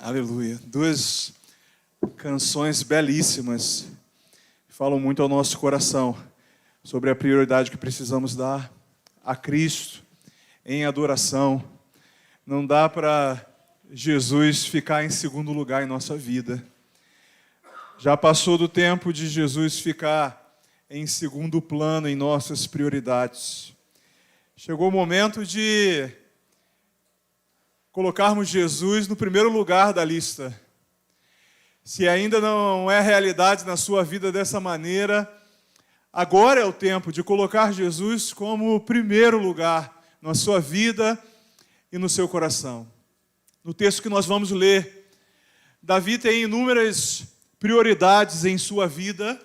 Aleluia. Duas canções belíssimas falam muito ao nosso coração sobre a prioridade que precisamos dar a Cristo em adoração. Não dá para Jesus ficar em segundo lugar em nossa vida. Já passou do tempo de Jesus ficar em segundo plano em nossas prioridades. Chegou o momento de colocarmos Jesus no primeiro lugar da lista. Se ainda não é realidade na sua vida dessa maneira, agora é o tempo de colocar Jesus como primeiro lugar na sua vida e no seu coração. No texto que nós vamos ler, Davi tem inúmeras prioridades em sua vida.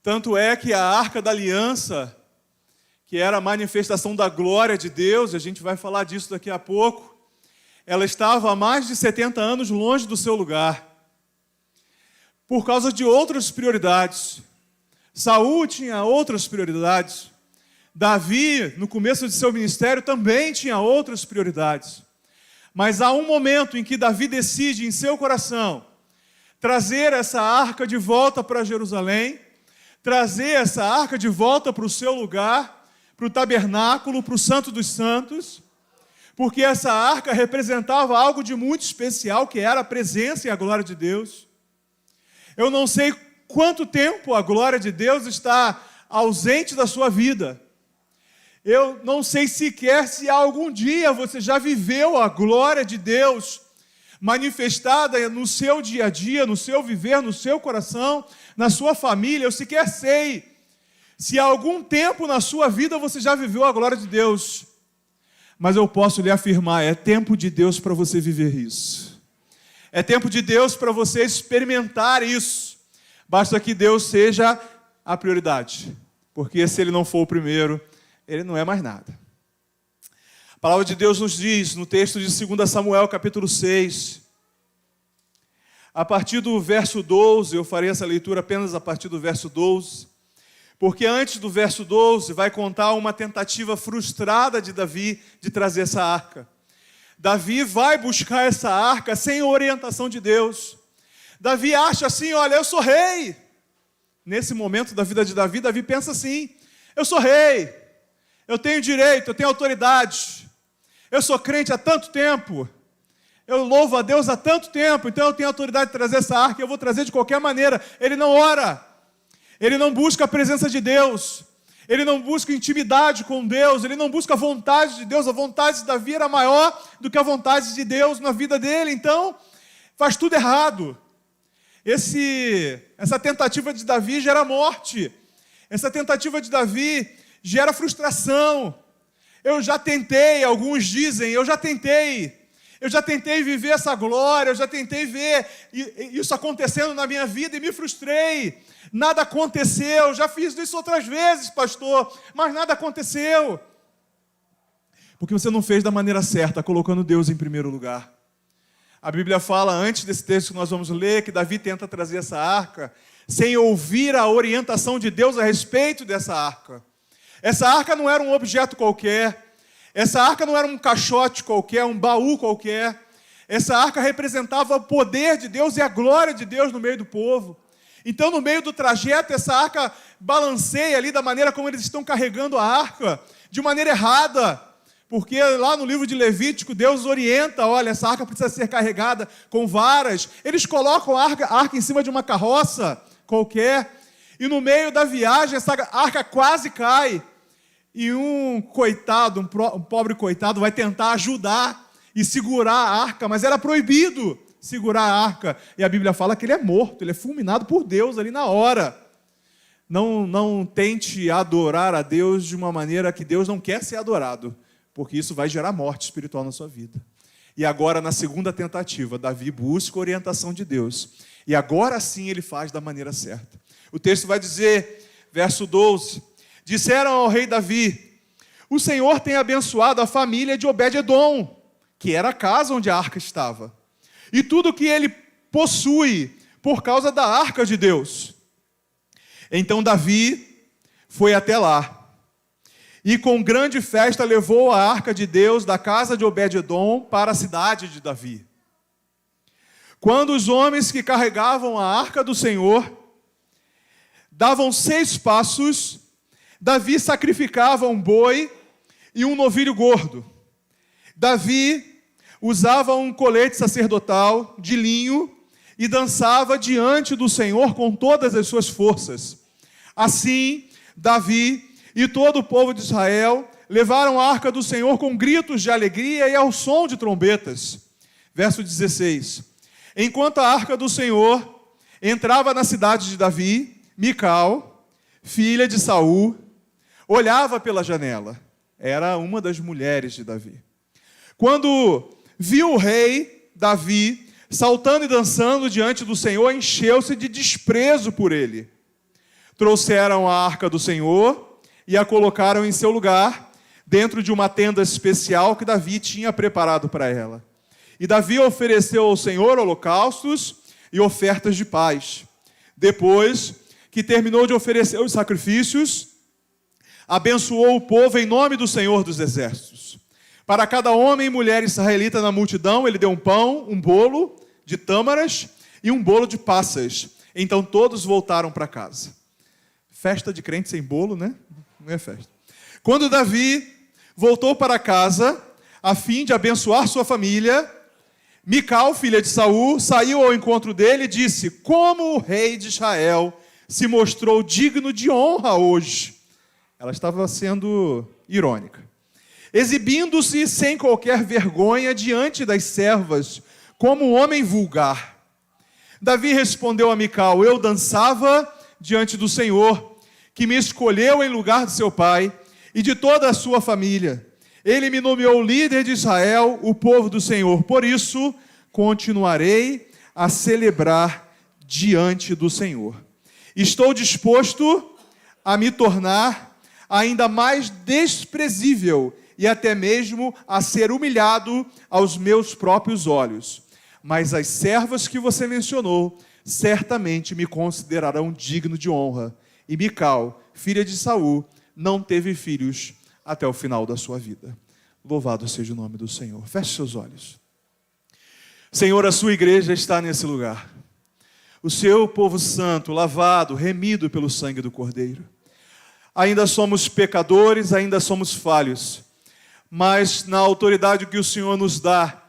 Tanto é que a Arca da Aliança, que era a manifestação da glória de Deus, a gente vai falar disso daqui a pouco, ela estava há mais de 70 anos longe do seu lugar, por causa de outras prioridades. Saul tinha outras prioridades. Davi, no começo de seu ministério, também tinha outras prioridades. Mas há um momento em que Davi decide em seu coração trazer essa arca de volta para Jerusalém, trazer essa arca de volta para o seu lugar, para o tabernáculo, para o Santo dos Santos, porque essa arca representava algo de muito especial, que era a presença e a glória de Deus. Eu não sei quanto tempo a glória de Deus está ausente da sua vida. Eu não sei sequer se algum dia você já viveu a glória de Deus manifestada no seu dia a dia, no seu viver, no seu coração, na sua família. Eu sequer sei se há algum tempo na sua vida você já viveu a glória de Deus. Mas eu posso lhe afirmar, é tempo de Deus para você viver isso. É tempo de Deus para você experimentar isso. Basta que Deus seja a prioridade. Porque se Ele não for o primeiro, Ele não é mais nada. A palavra de Deus nos diz, no texto de 2 Samuel, capítulo 6, a partir do verso 12, eu farei essa leitura apenas a partir do verso 12, porque antes do verso 12 vai contar uma tentativa frustrada de Davi de trazer essa arca. Davi vai buscar essa arca sem orientação de Deus. Davi acha assim, olha, eu sou rei. Nesse momento da vida de Davi, Davi pensa assim, eu sou rei, eu tenho direito, eu tenho autoridade, eu sou crente há tanto tempo, eu louvo a Deus há tanto tempo, então eu tenho autoridade de trazer essa arca, eu vou trazer de qualquer maneira. Ele não ora. Ele não busca a presença de Deus, ele não busca intimidade com Deus, ele não busca a vontade de Deus. A vontade de Davi era maior do que a vontade de Deus na vida dele, então faz tudo errado. Essa tentativa de Davi gera morte, essa tentativa de Davi gera frustração. Eu já tentei, alguns dizem, eu já tentei viver essa glória, eu já tentei ver isso acontecendo na minha vida e me frustrei. Nada aconteceu, já fiz isso outras vezes, pastor, mas nada aconteceu. Porque você não fez da maneira certa, colocando Deus em primeiro lugar. A Bíblia fala, antes desse texto que nós vamos ler, que Davi tenta trazer essa arca, sem ouvir a orientação de Deus a respeito dessa arca. Essa arca não era um objeto qualquer, essa arca não era um caixote qualquer, um baú qualquer. Essa arca representava o poder de Deus e a glória de Deus no meio do povo. Então, no meio do trajeto, essa arca balanceia ali da maneira como eles estão carregando a arca, de maneira errada, porque lá no livro de Levítico, Deus orienta, olha, essa arca precisa ser carregada com varas. Eles colocam a arca em cima de uma carroça qualquer, e no meio da viagem, essa arca quase cai, e um coitado, um pobre coitado, vai tentar ajudar e segurar a arca, mas era proibido segurar a arca, e a Bíblia fala que ele é morto, ele é fulminado por Deus ali na hora. Não tente adorar a Deus de uma maneira que Deus não quer ser adorado, porque isso vai gerar morte espiritual na sua vida. E agora, na segunda tentativa, Davi busca a orientação de Deus, e agora sim ele faz da maneira certa. O texto vai dizer, verso 12, disseram ao rei Davi, o Senhor tem abençoado a família de Obed-edom, que era a casa onde a arca estava, e tudo que ele possui por causa da arca de Deus. Então Davi foi até lá, e com grande festa levou a arca de Deus da casa de Obed-edom para a cidade de Davi. Quando os homens que carregavam a arca do Senhor davam 6 passos, Davi sacrificava um boi e um novilho gordo. Davi usava um colete sacerdotal de linho e dançava diante do Senhor com todas as suas forças. Assim, Davi e todo o povo de Israel levaram a arca do Senhor com gritos de alegria e ao som de trombetas. Verso 16. Enquanto a arca do Senhor entrava na cidade de Davi, Mical, filha de Saul, olhava pela janela. Era uma das mulheres de Davi. Quando viu o rei Davi saltando e dançando diante do Senhor, encheu-se de desprezo por ele. Trouxeram a arca do Senhor e a colocaram em seu lugar, dentro de uma tenda especial que Davi tinha preparado para ela. E Davi ofereceu ao Senhor holocaustos e ofertas de paz. Depois que terminou de oferecer os sacrifícios, abençoou o povo em nome do Senhor dos Exércitos. Para cada homem e mulher israelita na multidão, ele deu um pão, um bolo de tâmaras e um bolo de passas. Então todos voltaram para casa. Festa de crente sem bolo, né? Não é festa. Quando Davi voltou para casa, a fim de abençoar sua família, Mical, filha de Saul, saiu ao encontro dele e disse: como o rei de Israel se mostrou digno de honra hoje. Ela estava sendo irônica. Exibindo-se sem qualquer vergonha diante das servas, como um homem vulgar. Davi respondeu a Mical: eu dançava diante do Senhor, que me escolheu em lugar de seu pai e de toda a sua família. Ele me nomeou líder de Israel, o povo do Senhor. Por isso, continuarei a celebrar diante do Senhor. Estou disposto a me tornar ainda mais desprezível e até mesmo a ser humilhado aos meus próprios olhos. Mas as servas que você mencionou certamente me considerarão digno de honra. E Mical, filha de Saul, não teve filhos até o final da sua vida. Louvado seja o nome do Senhor. Feche seus olhos. Senhor, a sua igreja está nesse lugar. O seu povo santo, lavado, remido pelo sangue do Cordeiro. Ainda somos pecadores, ainda somos falhos, mas na autoridade que o Senhor nos dá,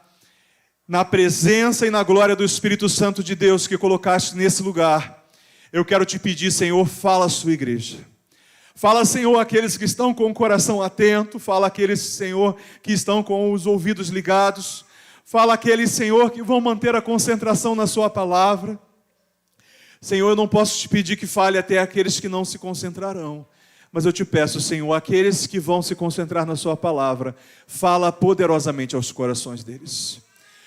na presença e na glória do Espírito Santo de Deus que colocaste nesse lugar, eu quero te pedir, Senhor, fala a sua igreja. Fala, Senhor, aqueles que estão com o coração atento. Fala aqueles, Senhor, que estão com os ouvidos ligados. Fala aqueles, Senhor, que vão manter a concentração na sua palavra. Senhor, eu não posso te pedir que fale até aqueles que não se concentrarão. Mas eu te peço, Senhor, aqueles que vão se concentrar na sua palavra, fala poderosamente aos corações deles.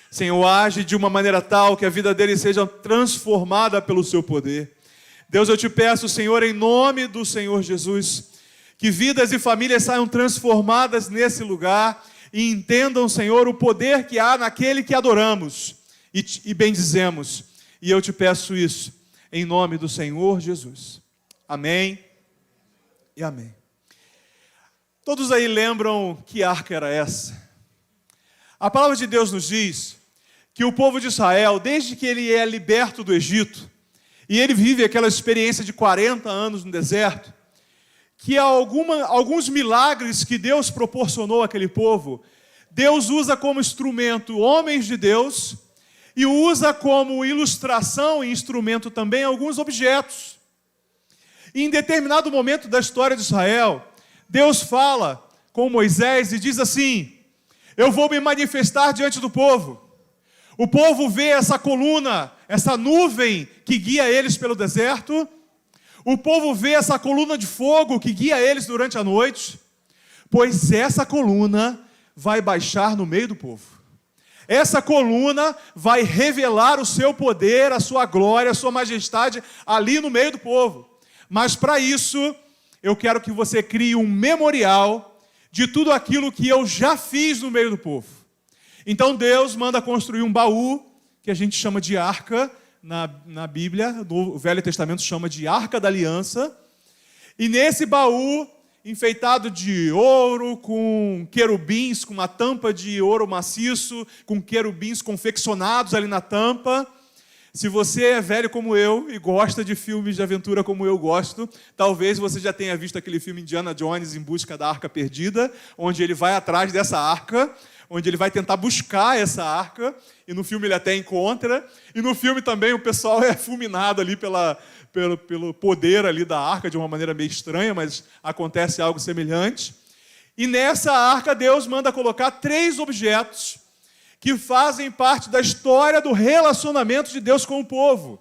Senhor, age de uma maneira tal que a vida deles seja transformada pelo seu poder. Deus, eu te peço, Senhor, em nome do Senhor Jesus, que vidas e famílias saiam transformadas nesse lugar e entendam, Senhor, o poder que há naquele que adoramos e bendizemos. E eu te peço isso em nome do Senhor Jesus. Amém e amém. Todos aí lembram que arca era essa? A palavra de Deus nos diz que o povo de Israel, desde que ele é liberto do Egito, e ele vive aquela experiência de 40 anos no deserto, que há alguns milagres que Deus proporcionou àquele povo, Deus usa como instrumento homens de Deus, e usa como ilustração e instrumento também alguns objetos. E em determinado momento da história de Israel, Deus fala com Moisés e diz assim: eu vou me manifestar diante do povo. O povo vê essa coluna, essa nuvem que guia eles pelo deserto. O povo vê essa coluna de fogo que guia eles durante a noite. Pois essa coluna vai baixar no meio do povo. Essa coluna vai revelar o seu poder, a sua glória, a sua majestade ali no meio do povo. Mas para isso, eu quero que você crie um memorial de tudo aquilo que eu já fiz no meio do povo. Então Deus manda construir um baú, que a gente chama de arca, na Bíblia, no Velho Testamento chama de Arca da Aliança. E nesse baú enfeitado de ouro, com querubins, com uma tampa de ouro maciço, com querubins confeccionados ali na tampa. Se você é velho como eu e gosta de filmes de aventura como eu gosto, talvez você já tenha visto aquele filme Indiana Jones em busca da Arca Perdida, onde ele vai atrás dessa arca, onde ele vai tentar buscar essa arca, e no filme ele até encontra, e no filme também o pessoal é fulminado ali pelo poder ali da arca, de uma maneira meio estranha, mas acontece algo semelhante. E nessa arca Deus manda colocar 3 objetos que fazem parte da história do relacionamento de Deus com o povo.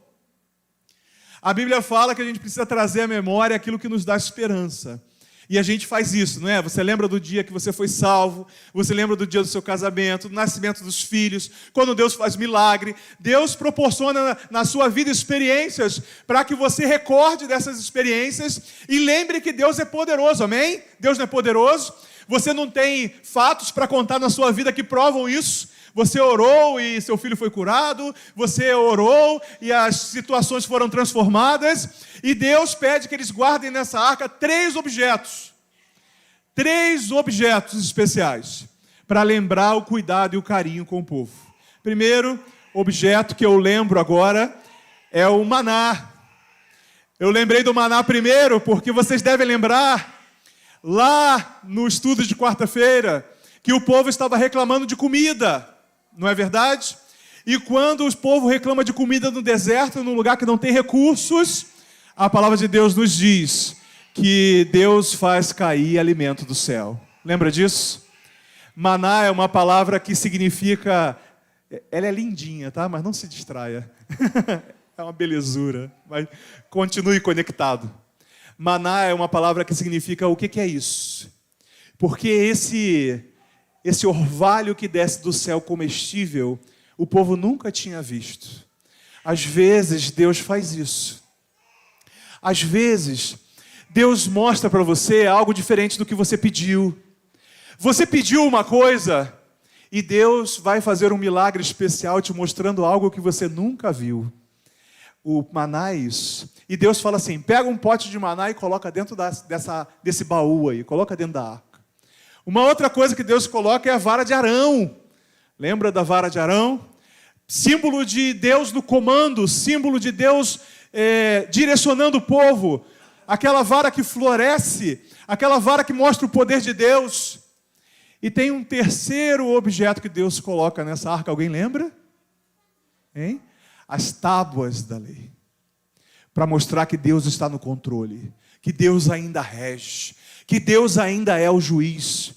A Bíblia fala que a gente precisa trazer à memória aquilo que nos dá esperança. E a gente faz isso, não é? Você lembra do dia que você foi salvo, você lembra do dia do seu casamento, do nascimento dos filhos, quando Deus faz milagre. Deus proporciona na sua vida experiências para que você recorde dessas experiências e lembre que Deus é poderoso, amém? Deus não é poderoso? Você não tem fatos para contar na sua vida que provam isso? Você orou e seu filho foi curado, você orou e as situações foram transformadas, e Deus pede que eles guardem nessa arca 3 objetos. 3 objetos especiais, para lembrar o cuidado e o carinho com o povo. Primeiro objeto que eu lembro agora é o maná. Eu lembrei do maná primeiro, porque vocês devem lembrar, lá no estudo de quarta-feira, que o povo estava reclamando de comida. Não é verdade? E quando o povo reclama de comida no deserto, num lugar que não tem recursos, a palavra de Deus nos diz que Deus faz cair alimento do céu. Lembra disso? Maná é uma palavra que significa... Ela é lindinha, tá? Mas não se distraia. É uma belezura. Mas continue conectado. Maná é uma palavra que significa o que é isso? Porque esse orvalho que desce do céu comestível, o povo nunca tinha visto. Às vezes, Deus faz isso. Às vezes, Deus mostra para você algo diferente do que você pediu. Você pediu uma coisa e Deus vai fazer um milagre especial te mostrando algo que você nunca viu. O maná é isso. E Deus fala assim, pega um pote de maná e coloca dentro desse baú aí, coloca dentro da arca. Uma outra coisa que Deus coloca é a vara de Arão. Lembra da vara de Arão? Símbolo de Deus no comando, símbolo de Deus direcionando o povo. Aquela vara que floresce, aquela vara que mostra o poder de Deus. E tem um terceiro objeto que Deus coloca nessa arca, alguém lembra? Hein? As tábuas da lei. Para mostrar que Deus está no controle, que Deus ainda rege, que Deus ainda é o juiz.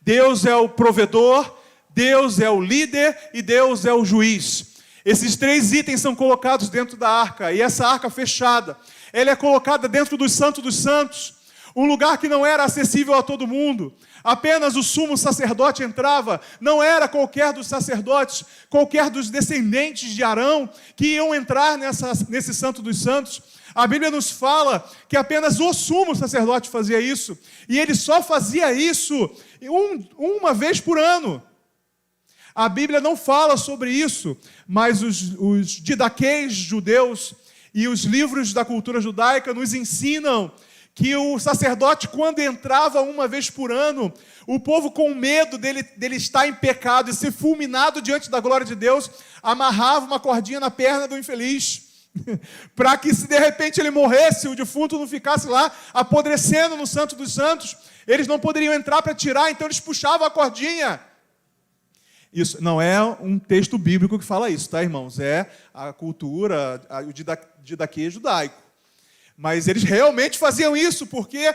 Deus é o provedor, Deus é o líder e Deus é o juiz. Esses 3 itens são colocados dentro da arca, e essa arca fechada, ela é colocada dentro do Santo dos Santos, um lugar que não era acessível a todo mundo. Apenas o sumo sacerdote entrava, não era qualquer dos sacerdotes, qualquer dos descendentes de Arão que iam entrar nesse Santo dos Santos. A Bíblia nos fala que apenas o sumo sacerdote fazia isso, e ele só fazia isso uma vez por ano. A Bíblia não fala sobre isso, mas os didaquês judeus e os livros da cultura judaica nos ensinam que o sacerdote, quando entrava uma vez por ano, o povo, com medo dele estar em pecado e ser fulminado diante da glória de Deus, amarrava uma cordinha na perna do infeliz, para que, se de repente ele morresse, o defunto não ficasse lá apodrecendo no Santo dos Santos, eles não poderiam entrar para tirar, então eles puxavam a cordinha. Isso não é um texto bíblico que fala isso, tá, irmãos? É a cultura, o didaquê judaico. Mas eles realmente faziam isso, porque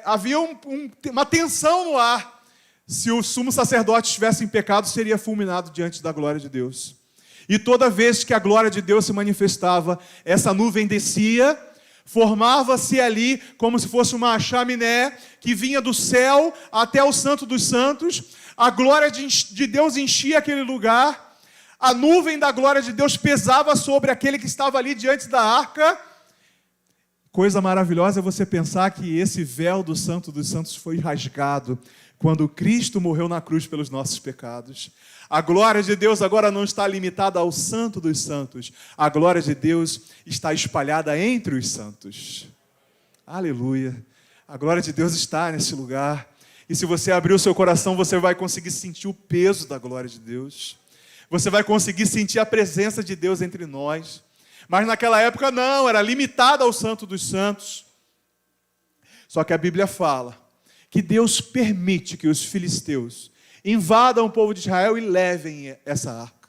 havia uma tensão no ar. Se o sumo sacerdote estivesse em pecado, seria fulminado diante da glória de Deus. E toda vez que a glória de Deus se manifestava, essa nuvem descia, formava-se ali como se fosse uma chaminé que vinha do céu até o Santo dos Santos. A glória de Deus enchia aquele lugar, a nuvem da glória de Deus pesava sobre aquele que estava ali diante da arca. Coisa maravilhosa é você pensar que esse véu do Santo dos Santos foi rasgado quando Cristo morreu na cruz pelos nossos pecados. A glória de Deus agora não está limitada ao Santo dos Santos. A glória de Deus está espalhada entre os santos. Aleluia. A glória de Deus está nesse lugar. E se você abrir o seu coração, você vai conseguir sentir o peso da glória de Deus. Você vai conseguir sentir a presença de Deus entre nós. Mas naquela época não, era limitada ao Santo dos Santos. Só que a Bíblia fala que Deus permite que os filisteus invadam o povo de Israel e levem essa arca.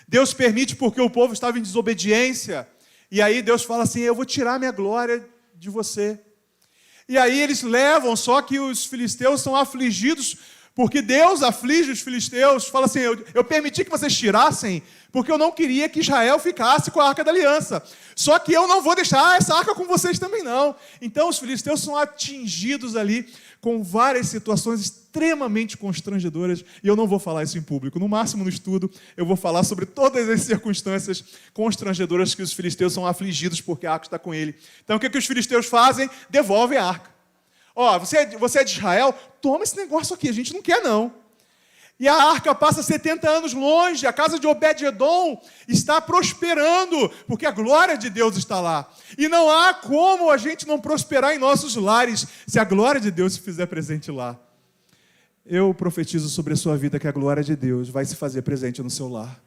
Deus permite porque o povo estava em desobediência. E aí Deus fala assim, eu vou tirar minha glória de você. E aí eles levam, só que os filisteus são afligidos, porque Deus aflige os filisteus. Fala assim, eu permiti que vocês tirassem, porque eu não queria que Israel ficasse com a arca da aliança. Só que eu não vou deixar essa arca com vocês também não. Então os filisteus são atingidos ali com várias situações extremamente constrangedoras. E eu não vou falar isso em público. No máximo no estudo, eu vou falar sobre todas as circunstâncias constrangedoras que os filisteus são afligidos porque a arca está com ele. Então o que os filisteus fazem? Devolvem a arca. Ó, você é de Israel? Toma esse negócio aqui, a gente não quer não. E a arca passa 70 anos longe, a casa de Obed-Edom está prosperando, porque a glória de Deus está lá. E não há como a gente não prosperar em nossos lares, se a glória de Deus se fizer presente lá. Eu profetizo sobre a sua vida que a glória de Deus vai se fazer presente no seu lar.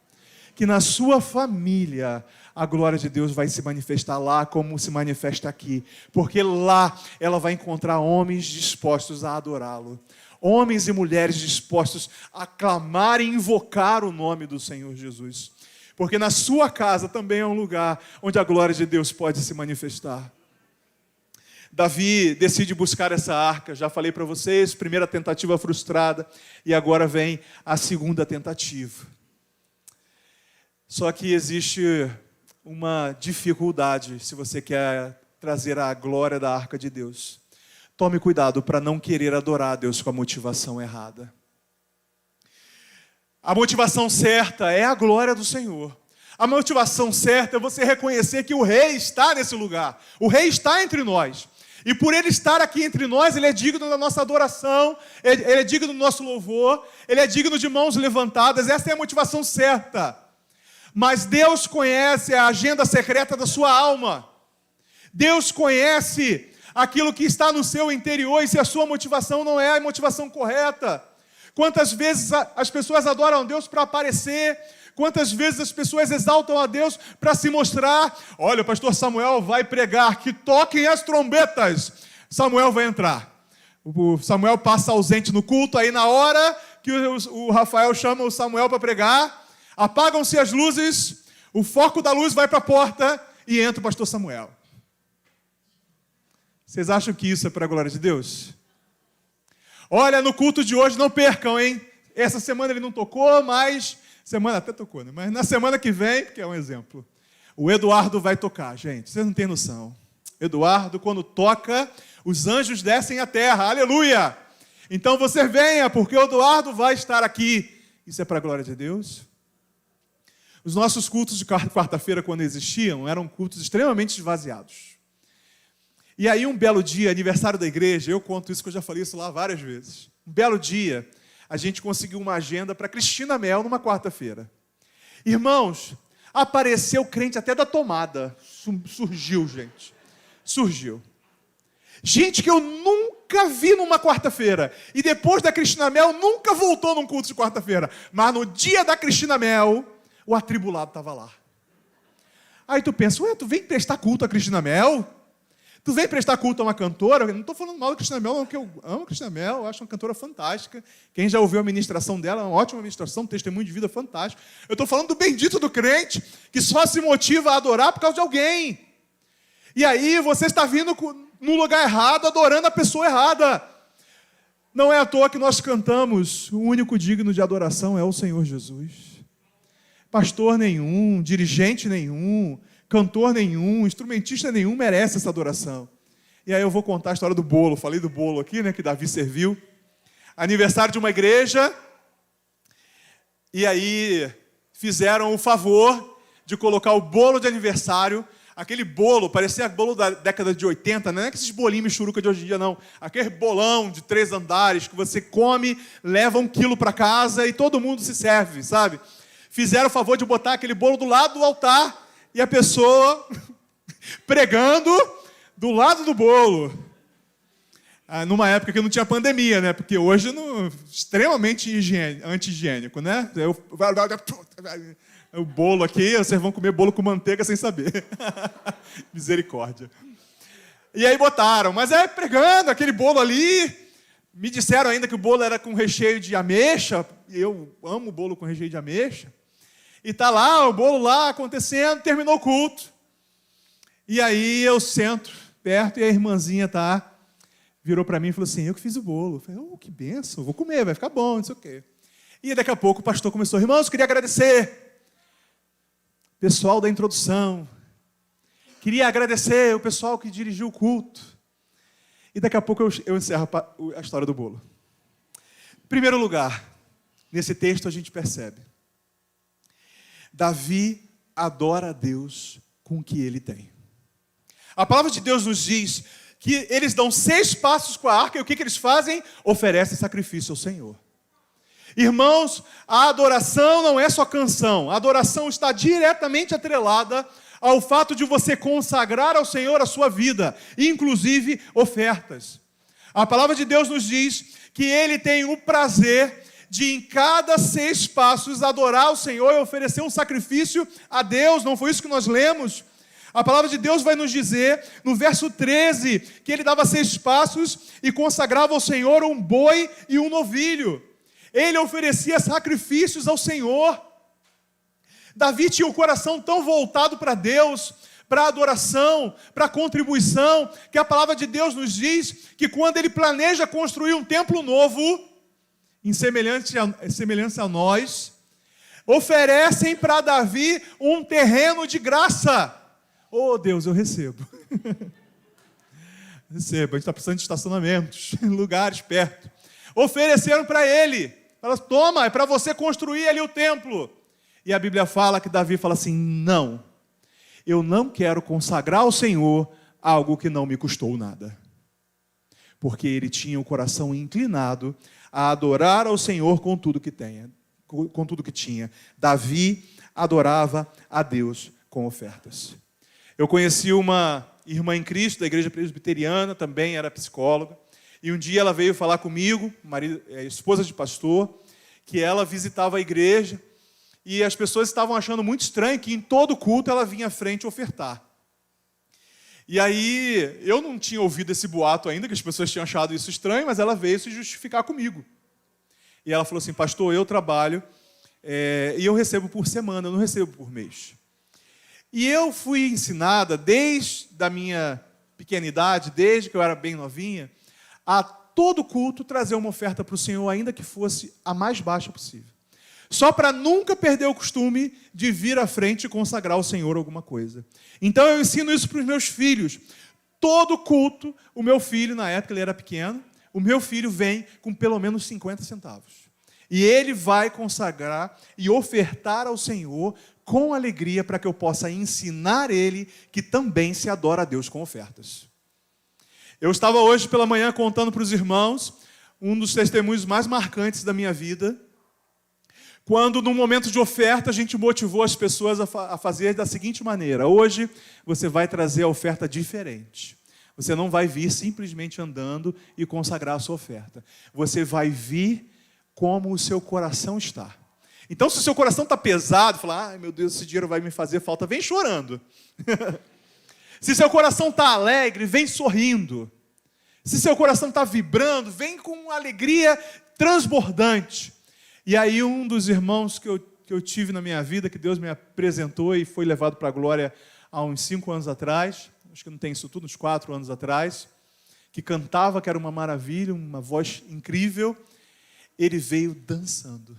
Que na sua família a glória de Deus vai se manifestar lá como se manifesta aqui. Porque lá ela vai encontrar homens dispostos a adorá-lo. Homens e mulheres dispostos a clamar e invocar o nome do Senhor Jesus. Porque na sua casa também é um lugar onde a glória de Deus pode se manifestar. Davi decide buscar essa arca. Já falei para vocês, primeira tentativa frustrada. E agora vem a segunda tentativa. Só que existe uma dificuldade se você quer trazer a glória da arca de Deus. Tome cuidado para não querer adorar a Deus com a motivação errada. A motivação certa é a glória do Senhor. A motivação certa é você reconhecer que o Rei está nesse lugar. O Rei está entre nós. E por Ele estar aqui entre nós, Ele é digno da nossa adoração, Ele é digno do nosso louvor, Ele é digno de mãos levantadas. Essa é a motivação certa. Mas Deus conhece a agenda secreta da sua alma. Deus conhece aquilo que está no seu interior, e se a sua motivação não é a motivação correta. Quantas vezes as pessoas adoram a Deus para aparecer, quantas vezes as pessoas exaltam a Deus para se mostrar. Olha, o pastor Samuel vai pregar, que toquem as trombetas. Samuel vai entrar. O Samuel passa ausente no culto, aí na hora que o Rafael chama o Samuel para pregar, apagam-se as luzes, o foco da luz vai para a porta e entra o pastor Samuel. Vocês acham que isso é para a glória de Deus? Olha, no culto de hoje, não percam, hein? Essa semana ele não tocou, mas... Semana até tocou, né? Mas na semana que vem, porque é um exemplo, o Eduardo vai tocar, gente. Vocês não têm noção. Eduardo, quando toca, os anjos descem à terra. Aleluia! Então você venha, porque o Eduardo vai estar aqui. Isso é para a glória de Deus? Os nossos cultos de quarta-feira, quando existiam, eram cultos extremamente esvaziados. E aí, um belo dia, aniversário da igreja, eu conto isso que eu já falei isso lá várias vezes. Um belo dia, a gente conseguiu uma agenda para Cristina Mel numa quarta-feira. Irmãos, apareceu crente até da tomada. Surgiu, gente. Surgiu. Gente que eu nunca vi numa quarta-feira. E depois da Cristina Mel, nunca voltou num culto de quarta-feira. Mas no dia da Cristina Mel, o atribulado estava lá. Aí tu pensa, ué, tu vem prestar culto a Cristina Mel? Tu vem prestar culto a uma cantora? Eu não estou falando mal da Cristina Mel, não, porque eu amo a Cristina Mel, eu acho uma cantora fantástica. Quem já ouviu a ministração dela, é uma ótima ministração, um testemunho de vida fantástico. Eu estou falando do bendito do crente, que só se motiva a adorar por causa de alguém. E aí você está vindo no lugar errado, adorando a pessoa errada. Não é à toa que nós cantamos, o único digno de adoração é o Senhor Jesus. Pastor nenhum, dirigente nenhum, cantor nenhum, instrumentista nenhum merece essa adoração. E aí eu vou contar a história do bolo. Falei do bolo aqui, né, que Davi serviu. Aniversário de uma igreja. E aí fizeram o favor de colocar o bolo de aniversário. Aquele bolo, parecia bolo da década de 80, não é que esses bolinhos michuruca de hoje em dia, não. Aquele bolão de 3 andares que você come, leva 1 quilo para casa e todo mundo se serve, sabe? Fizeram o favor de botar aquele bolo do lado do altar e a pessoa pregando do lado do bolo. numa época que não tinha pandemia, né? Porque hoje extremamente anti-higiênico, né? O bolo aqui, vocês vão comer bolo com manteiga sem saber. Misericórdia. E aí botaram, mas pregando aquele bolo ali. Me disseram ainda que o bolo era com recheio de ameixa. Eu amo bolo com recheio de ameixa. E tá lá, o bolo lá acontecendo, terminou o culto. E aí eu sento perto e a irmãzinha virou para mim e falou assim, eu que fiz o bolo. Eu falei, que bênção, vou comer, vai ficar bom, não sei o quê. E daqui a pouco o pastor começou, irmãos, queria agradecer o pessoal da introdução. Queria agradecer o pessoal que dirigiu o culto. E daqui a pouco eu encerro a história do bolo. Em primeiro lugar, nesse texto a gente percebe. Davi adora a Deus com o que ele tem. A palavra de Deus nos diz que eles dão 6 passos com a arca e o que eles fazem? Oferecem sacrifício ao Senhor. Irmãos, a adoração não é só canção. A adoração está diretamente atrelada ao fato de você consagrar ao Senhor a sua vida, inclusive ofertas. A palavra de Deus nos diz que Ele tem o prazer de em cada 6 passos adorar o Senhor e oferecer um sacrifício a Deus. Não foi isso que nós lemos? A palavra de Deus vai nos dizer, no verso 13, que ele dava 6 passos e consagrava ao Senhor um boi e um novilho. Ele oferecia sacrifícios ao Senhor. Davi tinha o coração tão voltado para Deus, para a adoração, para a contribuição, que a palavra de Deus nos diz que quando ele planeja construir um templo novo, em semelhança a nós, oferecem para Davi um terreno de graça. Oh Deus, eu recebo. Recebo, a gente está precisando de estacionamentos, lugares perto. Ofereceram para ele. Falaram, toma, é para você construir ali o templo. E a Bíblia fala que Davi fala assim, não, eu não quero consagrar ao Senhor algo que não me custou nada. Porque ele tinha o coração inclinado a adorar ao Senhor com tudo que tinha. Davi adorava a Deus com ofertas. Eu conheci uma irmã em Cristo, da igreja presbiteriana, também era psicóloga, e um dia ela veio falar comigo, esposa de pastor, que ela visitava a igreja, e as pessoas estavam achando muito estranho que em todo culto ela vinha à frente ofertar. E aí, eu não tinha ouvido esse boato ainda, que as pessoas tinham achado isso estranho, mas ela veio se justificar comigo. E ela falou assim, pastor, eu trabalho, e eu recebo por semana, eu não recebo por mês. E eu fui ensinada, desde a minha pequena idade, desde que eu era bem novinha, a todo culto trazer uma oferta para o Senhor, ainda que fosse a mais baixa possível. Só para nunca perder o costume de vir à frente e consagrar ao Senhor alguma coisa. Então eu ensino isso para os meus filhos. Todo culto, o meu filho, na época ele era pequeno, o meu filho vem com pelo menos 50 centavos. E ele vai consagrar e ofertar ao Senhor com alegria para que eu possa ensinar ele que também se adora a Deus com ofertas. Eu estava hoje pela manhã contando para os irmãos um dos testemunhos mais marcantes da minha vida, quando no momento de oferta a gente motivou as pessoas a fazer da seguinte maneira, hoje você vai trazer a oferta diferente. Você não vai vir simplesmente andando e consagrar a sua oferta. Você vai vir como o seu coração está. Então, se o seu coração está pesado, fala, ai meu Deus, esse dinheiro vai me fazer falta, vem chorando. Se seu coração está alegre, vem sorrindo. Se seu coração está vibrando, vem com alegria transbordante. E aí um dos irmãos que eu tive na minha vida, que Deus me apresentou e foi levado para a glória há uns 5 anos atrás, acho que não tem isso tudo, uns 4 anos atrás, que cantava, que era uma maravilha, uma voz incrível, ele veio dançando.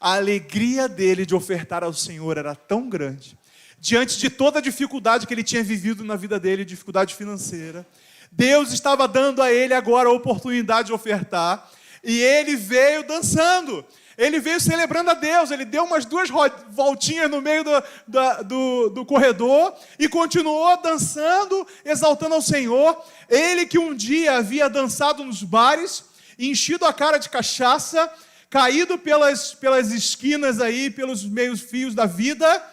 A alegria dele de ofertar ao Senhor era tão grande, diante de toda a dificuldade que ele tinha vivido na vida dele, dificuldade financeira, Deus estava dando a ele agora a oportunidade de ofertar, e ele veio dançando, ele veio celebrando a Deus, ele deu umas 2 voltinhas no meio do corredor, e continuou dançando, exaltando ao Senhor, ele que um dia havia dançado nos bares, enchido a cara de cachaça, caído pelas esquinas aí, pelos meios fios da vida,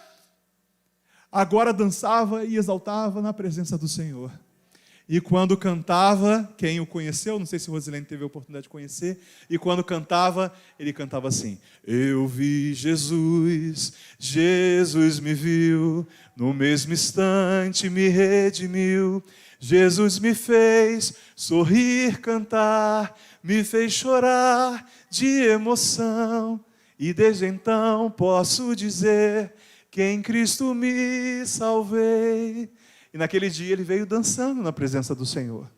agora dançava e exaltava na presença do Senhor. E quando cantava, quem o conheceu, não sei se Rosilene teve a oportunidade de conhecer, e quando cantava, ele cantava assim: eu vi Jesus, Jesus me viu, no mesmo instante me redimiu. Jesus me fez sorrir, cantar, me fez chorar de emoção. E desde então posso dizer que em Cristo me salvei. E naquele dia ele veio dançando na presença do Senhor.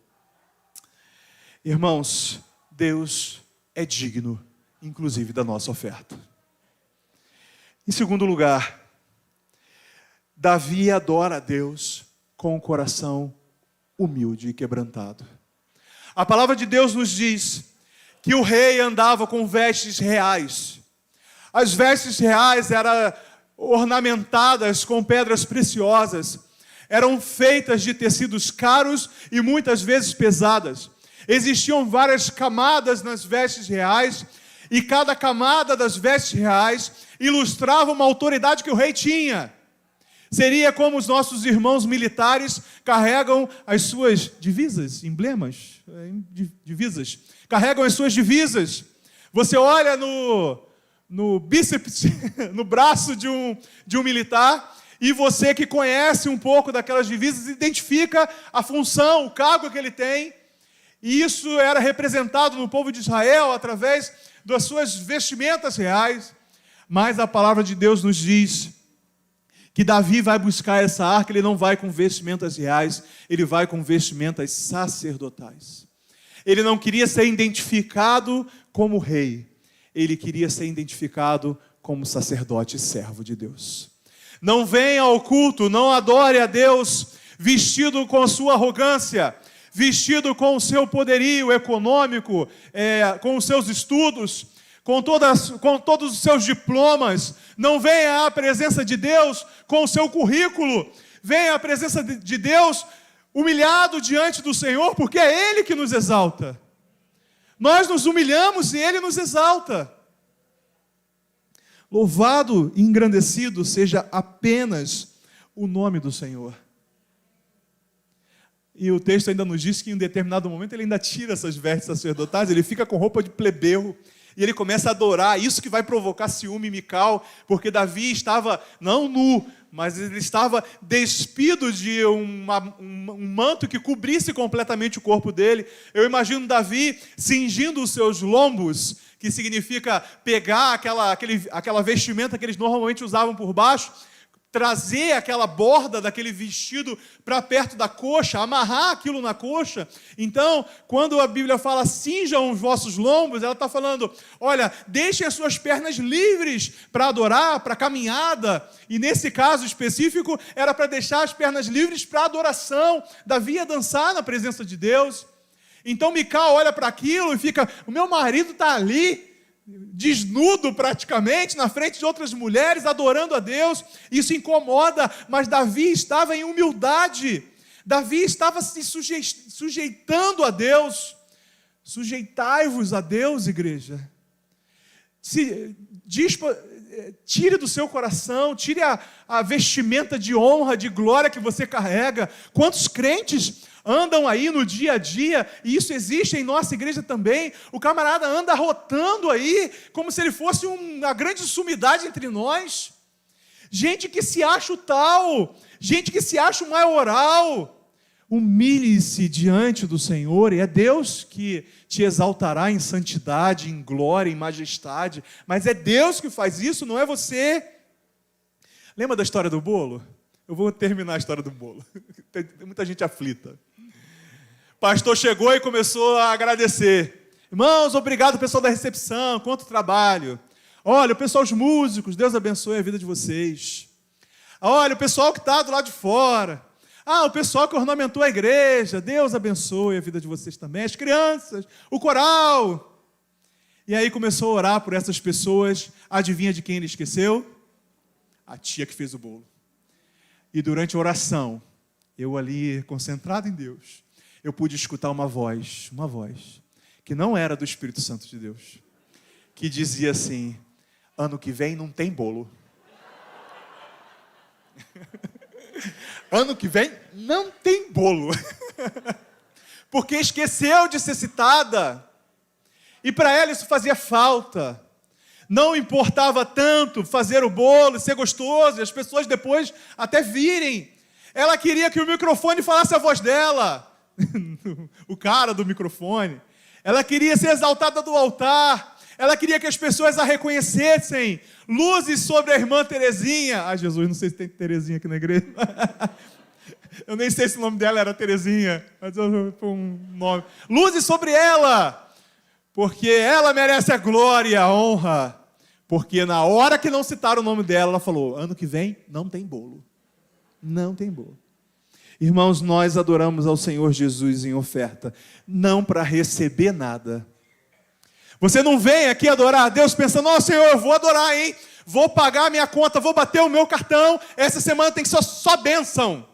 Irmãos, Deus é digno, inclusive, da nossa oferta. Em segundo lugar, Davi adora a Deus com o coração humilde e quebrantado. A palavra de Deus nos diz que o rei andava com vestes reais. As vestes reais eram ornamentadas com pedras preciosas, eram feitas de tecidos caros e muitas vezes pesadas. Existiam várias camadas nas vestes reais, e cada camada das vestes reais ilustrava uma autoridade que o rei tinha. Seria como os nossos irmãos militares carregam as suas divisas, emblemas, divisas, carregam as suas divisas. Você olha no bíceps, no braço de um militar, e você que conhece um pouco daquelas divisas, identifica a função, o cargo que ele tem, e isso era representado no povo de Israel através das suas vestimentas reais. Mas a palavra de Deus nos diz que Davi vai buscar essa arca, ele não vai com vestimentas reais, ele vai com vestimentas sacerdotais. Ele não queria ser identificado como rei, ele queria ser identificado como sacerdote e servo de Deus. Não venha ao culto, não adore a Deus vestido com a sua arrogância, vestido com o seu poderio econômico, com os seus estudos, com todos os seus diplomas. Não venha à presença de Deus com o seu currículo. Venha à presença de Deus humilhado diante do Senhor, porque é Ele que nos exalta. Nós nos humilhamos e Ele nos exalta. Louvado e engrandecido seja apenas o nome do Senhor. E o texto ainda nos diz que em um determinado momento ele ainda tira essas vestes sacerdotais, ele fica com roupa de plebeu, e ele começa a adorar. Isso que vai provocar ciúme e Mical, porque Davi estava não nu, mas ele estava despido de um manto que cobrisse completamente o corpo dele. Eu imagino Davi cingindo os seus lombos, que significa pegar aquela vestimenta que eles normalmente usavam por baixo, trazer aquela borda daquele vestido para perto da coxa, amarrar aquilo na coxa. Então, quando a Bíblia fala cinjam os vossos lombos, ela está falando, olha, deixem as suas pernas livres para adorar, para caminhada. E nesse caso específico, era para deixar as pernas livres para adoração. Davi ia dançar na presença de Deus. Então Mical olha para aquilo e fica, o meu marido está ali, desnudo praticamente, na frente de outras mulheres, adorando a Deus. Isso incomoda, mas Davi estava em humildade. Davi estava se sujeitando a Deus. Sujeitai-vos a Deus, igreja. Tire do seu coração, tire a vestimenta de honra, de glória que você carrega. Quantos crentes andam aí no dia a dia, e isso existe em nossa igreja também, o camarada anda arrotando aí, como se ele fosse uma grande sumidade entre nós, gente que se acha o tal, gente que se acha o maioral. Humilhe-se diante do Senhor, e é Deus que te exaltará em santidade, em glória, em majestade, mas é Deus que faz isso, não é você. Lembra da história do bolo? Eu vou terminar a história do bolo, tem muita gente aflita. O pastor chegou e começou a agradecer. Irmãos, obrigado pessoal da recepção, quanto trabalho. Olha, o pessoal, os músicos, Deus abençoe a vida de vocês. Olha, o pessoal que está do lado de fora. O pessoal que ornamentou a igreja, Deus abençoe a vida de vocês também. As crianças, o coral. E aí começou a orar por essas pessoas. Adivinha de quem ele esqueceu? A tia que fez o bolo. E durante a oração, eu ali concentrado em Deus, eu pude escutar uma voz, que não era do Espírito Santo de Deus, que dizia assim, ano que vem não tem bolo. Ano que vem não tem bolo. Porque esqueceu de ser citada. E para ela isso fazia falta. Não importava tanto fazer o bolo, ser gostoso, e as pessoas depois até virem. Ela queria que o microfone falasse a voz dela. O cara do microfone. Ela queria ser exaltada do altar. Ela queria que as pessoas a reconhecessem. Luzes sobre a irmã Terezinha. Ah, Jesus, não sei se tem Terezinha aqui na igreja. Eu nem sei se o nome dela era Terezinha. Mas eu pôr um nome. Luzes sobre ela. Porque ela merece a glória, a honra. Porque na hora que não citaram o nome dela, ela falou, ano que vem não tem bolo. Não tem bolo. Irmãos, nós adoramos ao Senhor Jesus em oferta, não para receber nada. Você não vem aqui adorar a Deus pensando, ó Senhor, eu vou adorar, hein? Vou pagar a minha conta, vou bater o meu cartão, essa semana tem que ser só bênção.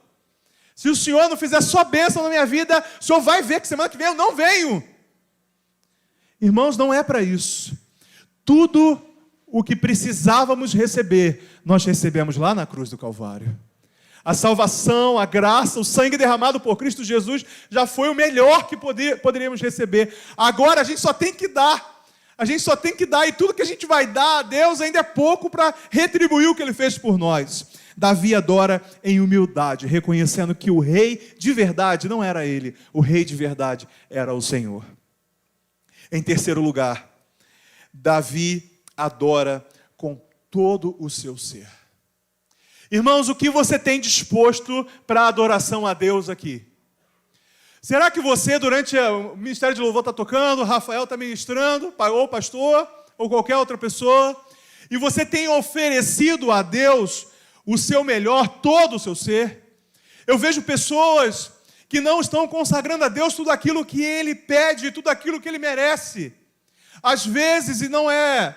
Se o Senhor não fizer só bênção na minha vida, o Senhor vai ver que semana que vem eu não venho. Irmãos, não é para isso. Tudo o que precisávamos receber, nós recebemos lá na cruz do Calvário. A salvação, a graça, o sangue derramado por Cristo Jesus já foi o melhor que poderíamos receber. Agora a gente só tem que dar. A gente só tem que dar, e tudo que a gente vai dar a Deus ainda é pouco para retribuir o que Ele fez por nós. Davi adora em humildade, reconhecendo que o rei de verdade não era ele, o rei de verdade era o Senhor. Em terceiro lugar, Davi adora com todo o seu ser. Irmãos, o que você tem disposto para a adoração a Deus aqui? Será que você, durante o Ministério de Louvor está tocando, o Rafael está ministrando, ou o pastor, ou qualquer outra pessoa, e você tem oferecido a Deus o seu melhor, todo o seu ser? Eu vejo pessoas que não estão consagrando a Deus tudo aquilo que Ele pede, tudo aquilo que Ele merece. Às vezes, e não é...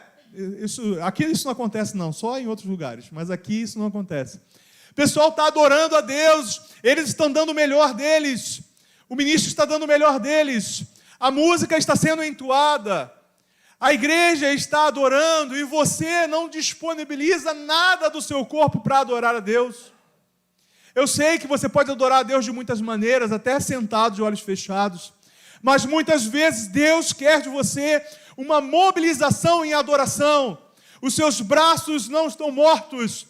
aqui isso não acontece não, só em outros lugares, mas aqui isso não acontece. O pessoal está adorando a Deus, eles estão dando o melhor deles, o ministro está dando o melhor deles, a música está sendo entoada, a igreja está adorando e você não disponibiliza nada do seu corpo para adorar a Deus. Eu sei que você pode adorar a Deus de muitas maneiras, até sentado de olhos fechados, mas muitas vezes Deus quer de você uma mobilização em adoração. Os seus braços não estão mortos,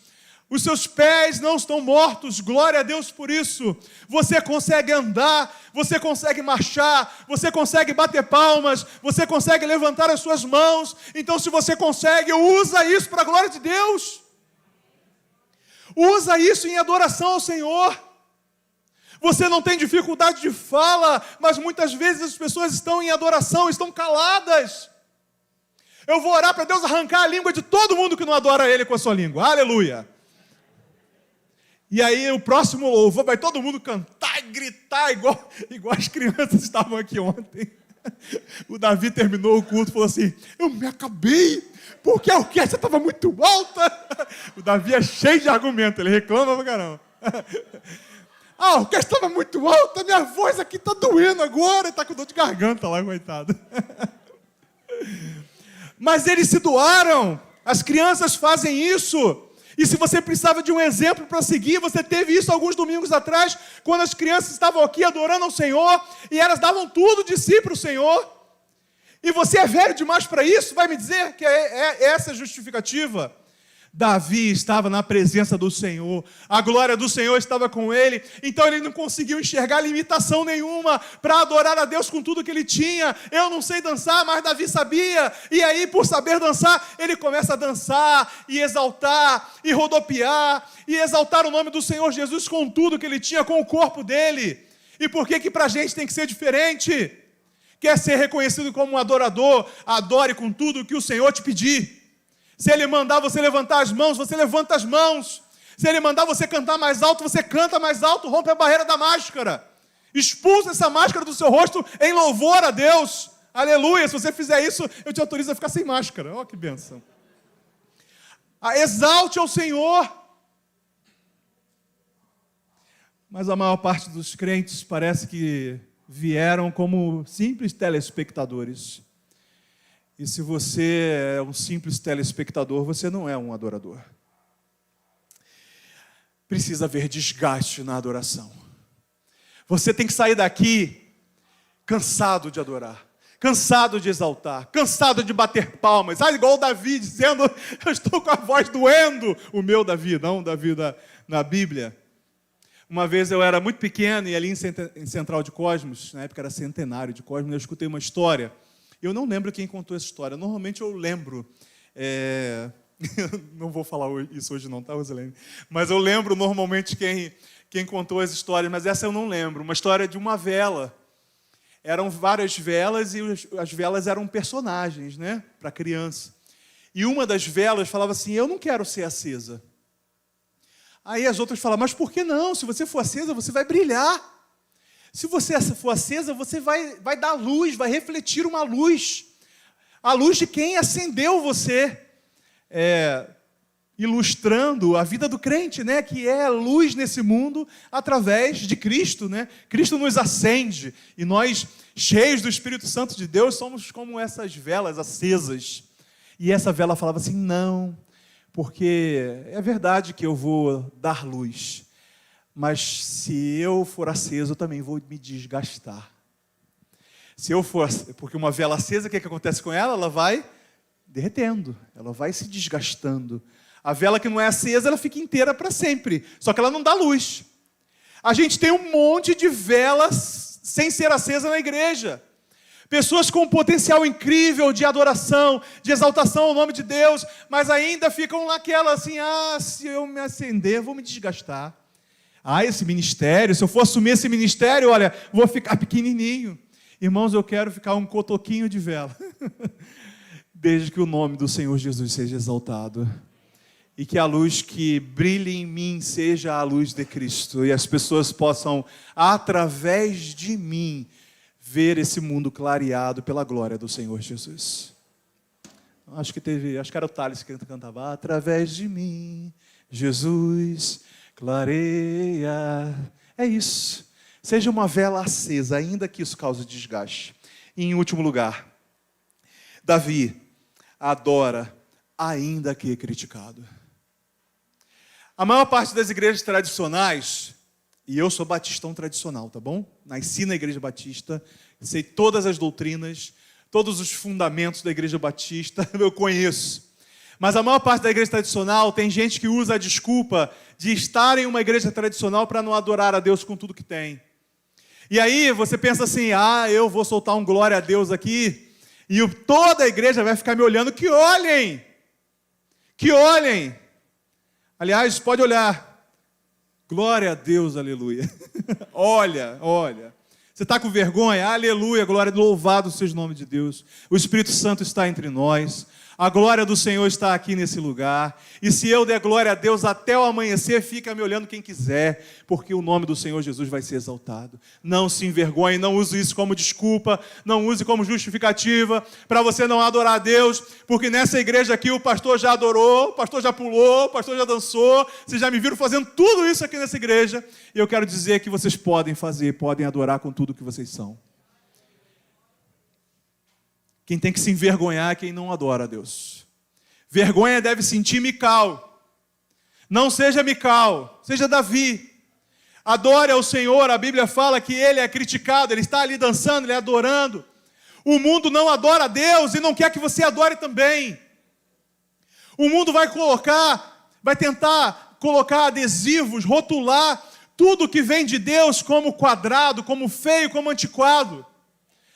os seus pés não estão mortos, glória a Deus por isso. Você consegue andar, você consegue marchar, você consegue bater palmas, você consegue levantar as suas mãos. Então, se você consegue, usa isso para a glória de Deus. Usa isso em adoração ao Senhor. Você não tem dificuldade de fala, mas muitas vezes as pessoas estão em adoração, estão caladas. Eu vou orar para Deus arrancar a língua de todo mundo que não adora Ele com a sua língua. Aleluia. E aí o próximo louvor vai todo mundo cantar e gritar igual as crianças estavam aqui ontem. O Davi terminou o culto e falou assim, eu me acabei, porque a orquestra estava muito alta. O Davi é cheio de argumento, ele reclama pra caramba. A orquestra estava muito alta, minha voz aqui está doendo agora, está com dor de garganta lá, coitado. Mas eles se doaram, as crianças fazem isso. E se você precisava de um exemplo para seguir, você teve isso alguns domingos atrás, quando as crianças estavam aqui adorando ao Senhor, e elas davam tudo de si para o Senhor. E você é velho demais para isso? Vai me dizer que é essa a justificativa? Davi estava na presença do Senhor, a glória do Senhor estava com ele, então ele não conseguiu enxergar limitação nenhuma para adorar a Deus com tudo que ele tinha. Eu não sei dançar, mas Davi sabia, e aí por saber dançar, ele começa a dançar, e exaltar, e rodopiar, e exaltar o nome do Senhor Jesus com tudo que ele tinha, com o corpo dele. E por que para a gente tem que ser diferente? Quer ser reconhecido como um adorador? Adore com tudo que o Senhor te pedir. Se Ele mandar você levantar as mãos, você levanta as mãos. Se Ele mandar você cantar mais alto, você canta mais alto, rompe a barreira da máscara. Expulsa essa máscara do seu rosto em louvor a Deus. Aleluia, se você fizer isso, eu te autorizo a ficar sem máscara. Olha que bênção. Exalte ao Senhor. Mas a maior parte dos crentes parece que vieram como simples telespectadores. E se você é um simples telespectador, você não é um adorador. Precisa haver desgaste na adoração. Você tem que sair daqui cansado de adorar, cansado de exaltar, cansado de bater palmas. Igual o Davi dizendo, eu estou com a voz doendo. O meu Davi, não o Davi na Bíblia. Uma vez eu era muito pequeno e ali em Central de Cosmos, na época era Centenário de Cosmos, eu escutei uma história. Eu não lembro quem contou essa história. Normalmente eu lembro. Não vou falar isso hoje não, tá, Rosilene? Mas eu lembro normalmente quem contou as histórias, mas essa eu não lembro. Uma história de uma vela. Eram várias velas e as velas eram personagens, né, para criança. E uma das velas falava assim, eu não quero ser acesa. Aí as outras falavam, mas por que não? Se você for acesa, você vai brilhar. Se você for acesa, você vai dar luz, vai refletir uma luz. A luz de quem acendeu você. Ilustrando a vida do crente, né, que é luz nesse mundo através de Cristo, né? Cristo nos acende e nós, cheios do Espírito Santo de Deus, somos como essas velas acesas. E essa vela falava assim, não, porque é verdade que eu vou dar luz, mas se eu for aceso, eu também vou me desgastar. Se eu for, porque uma vela acesa, o que acontece com ela? Ela vai derretendo, ela vai se desgastando. A vela que não é acesa, ela fica inteira para sempre, só que ela não dá luz. A gente tem um monte de velas sem ser acesa na igreja. Pessoas com um potencial incrível de adoração, de exaltação ao nome de Deus, mas ainda ficam naquela assim, se eu me acender, eu vou me desgastar. Esse ministério, se eu for assumir esse ministério, olha, vou ficar pequenininho. Irmãos, eu quero ficar um cotoquinho de vela. Desde que o nome do Senhor Jesus seja exaltado. E que a luz que brilhe em mim seja a luz de Cristo. E as pessoas possam, através de mim, ver esse mundo clareado pela glória do Senhor Jesus. Acho que era o Thales que cantava. Através de mim, Jesus clareia. É isso. Seja uma vela acesa, ainda que isso cause desgaste. E em último lugar, Davi adora, ainda que criticado. A maior parte das igrejas tradicionais, e eu sou batistão tradicional, tá bom? Nasci na igreja batista, sei todas as doutrinas, todos os fundamentos da igreja batista, eu conheço. Mas a maior parte da igreja tradicional tem gente que usa a desculpa de estar em uma igreja tradicional para não adorar a Deus com tudo que tem. E aí você pensa assim, eu vou soltar um glória a Deus aqui, e toda a igreja vai ficar me olhando, que olhem! Que olhem! Aliás, pode olhar. Glória a Deus, aleluia. Olha. Você está com vergonha? Aleluia, glória, louvado seja o nome de Deus. O Espírito Santo está entre nós. A glória do Senhor está aqui nesse lugar. E se eu der glória a Deus até o amanhecer, fica me olhando quem quiser, porque o nome do Senhor Jesus vai ser exaltado. Não se envergonhe, não use isso como desculpa, não use como justificativa para você não adorar a Deus, porque nessa igreja aqui o pastor já adorou, o pastor já pulou, o pastor já dançou, vocês já me viram fazendo tudo isso aqui nessa igreja, e eu quero dizer que vocês podem adorar com tudo que vocês são. Quem tem que se envergonhar é quem não adora a Deus. Vergonha deve sentir Mical. Não seja Mical, seja Davi. Adore ao Senhor, a Bíblia fala que ele é criticado, ele está ali dançando, ele é adorando. O mundo não adora a Deus e não quer que você adore também. O mundo vai tentar colocar adesivos, rotular tudo que vem de Deus como quadrado, como feio, como antiquado.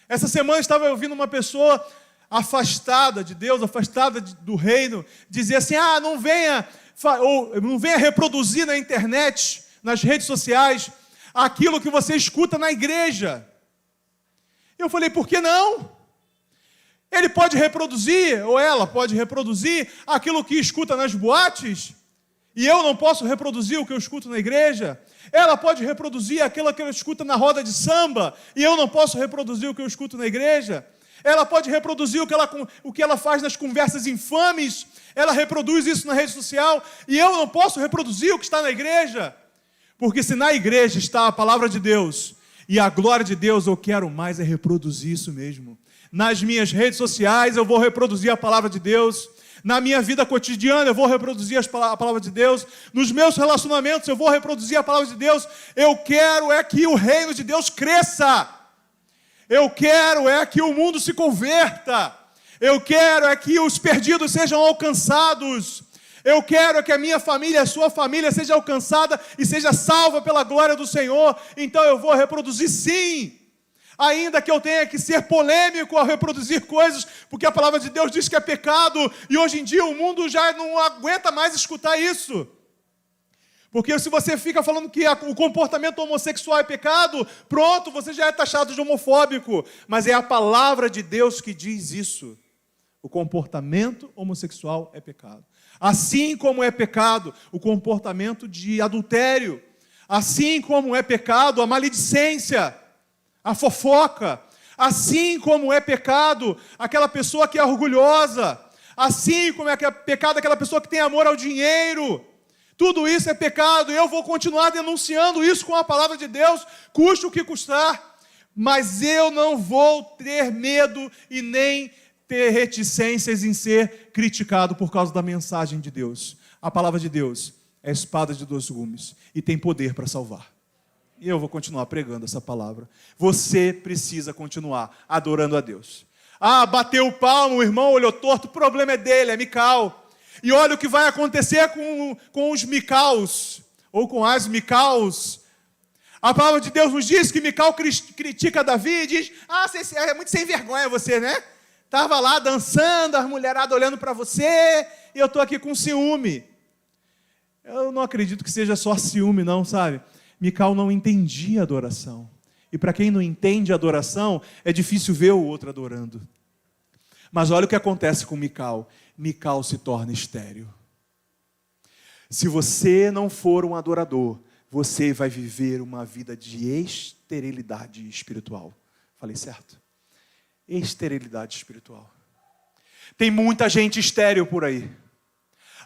Essa semana eu estava ouvindo uma pessoa afastada de Deus, afastada do reino, dizer assim, não venha reproduzir na internet, nas redes sociais, aquilo que você escuta na igreja. Eu falei, por que não? Ele pode reproduzir, ou ela pode reproduzir, aquilo que escuta nas boates, e eu não posso reproduzir o que eu escuto na igreja. Ela pode reproduzir aquilo que ela escuta na roda de samba, e eu não posso reproduzir o que eu escuto na igreja. Ela pode reproduzir o que ela faz nas conversas infames, ela reproduz isso na rede social, e eu não posso reproduzir o que está na igreja. Porque se na igreja está a palavra de Deus, e a glória de Deus, eu quero mais reproduzir isso mesmo. Nas minhas redes sociais eu vou reproduzir a palavra de Deus, Na minha vida cotidiana eu vou reproduzir a palavra de Deus. Nos meus relacionamentos eu vou reproduzir a palavra de Deus. Eu quero é que o reino de Deus cresça. Eu quero é que o mundo se converta. Eu quero é que os perdidos sejam alcançados. Eu quero é que a minha família, a sua família seja alcançada e seja salva pela glória do Senhor. Então eu vou reproduzir sim. Ainda que eu tenha que ser polêmico ao reproduzir coisas, porque a palavra de Deus diz que é pecado, e hoje em dia o mundo já não aguenta mais escutar isso. Porque se você fica falando que o comportamento homossexual é pecado, pronto, você já é taxado de homofóbico. Mas é a palavra de Deus que diz isso. O comportamento homossexual é pecado. Assim como é pecado o comportamento de adultério. Assim como é pecado a maledicência, a fofoca, assim como é pecado aquela pessoa que é orgulhosa, assim como é pecado aquela pessoa que tem amor ao dinheiro, tudo isso é pecado, e eu vou continuar denunciando isso com a palavra de Deus, custe o que custar, mas eu não vou ter medo e nem ter reticências em ser criticado por causa da mensagem de Deus. A palavra de Deus é espada de dois gumes e tem poder para salvar. E eu vou continuar pregando essa palavra. Você precisa continuar adorando a Deus. Ah, bateu o palmo, o irmão olhou torto, o problema é dele, é Mical. E olha o que vai acontecer com os Micaus, ou com as Micaus. A palavra de Deus nos diz que Mical critica Davi e diz: ah, você é muito sem vergonha você, né? Estava lá dançando, as mulheradas olhando para você, e eu estou aqui com ciúme. Eu não acredito que seja só ciúme não, sabe? Mical não entendia a adoração. E para quem não entende a adoração, é difícil ver o outro adorando. Mas olha o que acontece com Mical. Mical se torna estéril. Se você não for um adorador, você vai viver uma vida de esterilidade espiritual. Falei certo? Esterilidade espiritual. Tem muita gente estéril por aí.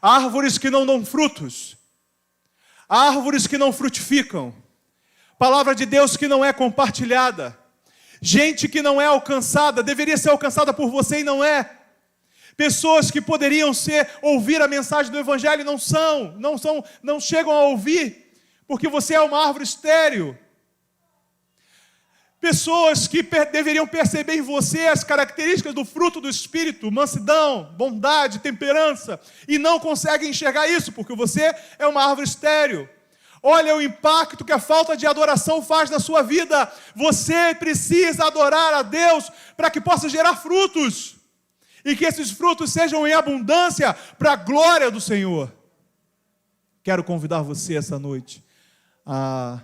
Árvores que não dão frutos. Árvores que não frutificam, palavra de Deus que não é compartilhada, gente que não é alcançada, deveria ser alcançada por você e não é, pessoas que poderiam ouvir a mensagem do Evangelho e não chegam a ouvir, porque você é uma árvore estéril. Pessoas que deveriam perceber em você as características do fruto do Espírito, mansidão, bondade, temperança, e não conseguem enxergar isso, porque você é uma árvore estéril. Olha o impacto que a falta de adoração faz na sua vida. Você precisa adorar a Deus para que possa gerar frutos, e que esses frutos sejam em abundância para a glória do Senhor. Quero convidar você essa noite a